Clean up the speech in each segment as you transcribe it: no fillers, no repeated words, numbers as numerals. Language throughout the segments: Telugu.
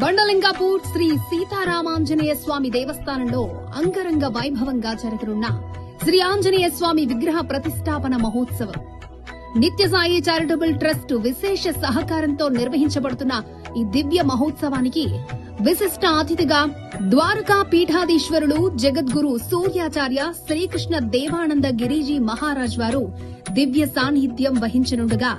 బండలింగాపూర్ శ్రీ సీతారామాంజనేయ స్వామి దేవస్థానంలో అంగరంగ వైభవంగా జరగనున్న శ్రీ ఆంజనేయ స్వామి విగ్రహ ప్రతిష్టాపన మహోత్సవం నిత్యసాయి చారిటబుల్ ట్రస్ట్ విశేష సహకారంతో నిర్వహించబడుతున్న ఈ దివ్య మహోత్సవానికి విశిష్ట అతిథిగా ద్వారకా పీఠాధీశ్వరులు జగద్గురు సూర్యాచార్య శ్రీకృష్ణ దేవానంద గిరిజీ మహారాజ్ వారు దివ్య సాన్నిధ్యం వహించనుండగా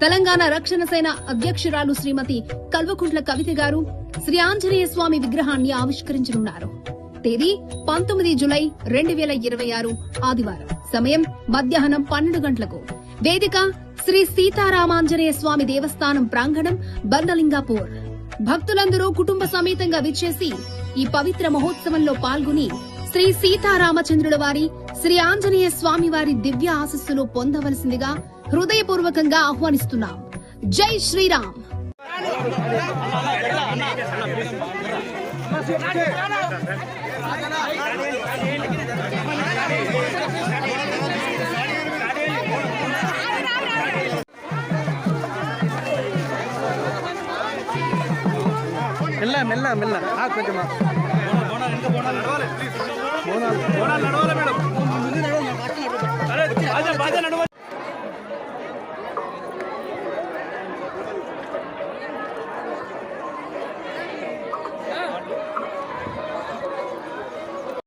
తెలంగాణ రక్షణ సేన అధ్యక్షురాలు శ్రీమతి కల్వకుంట్ల కవిత గారు శ్రీ ఆంజనేయ స్వామి విగ్రహాన్ని ఆవిష్కరించనున్నారు. తేదీ 19 జులై 2026 ఆదివారం. సమయం మధ్యాహ్నం 12 గంటలకు. వేదిక శ్రీ సీతారామాంజనేయ స్వామి దేవస్థానం ప్రాంగణం, బండలింగాపూర్. భక్తులందరూ కుటుంబ సమేతంగా విచ్చేసి ఈ పవిత్ర మహోత్సవంలో పాల్గొని శ్రీ సీతారామచంద్రుల వారి, శ్రీ ఆంజనేయ స్వామి వారి దివ్య ఆశీస్సులు పొందవలసిందిగా హృదయపూర్వకంగా ఆహ్వానిస్తున్నాం. జై శ్రీరామ్. మెల్ల మెల్ల మెల్ల కొంచెం నడవాలి మేడం.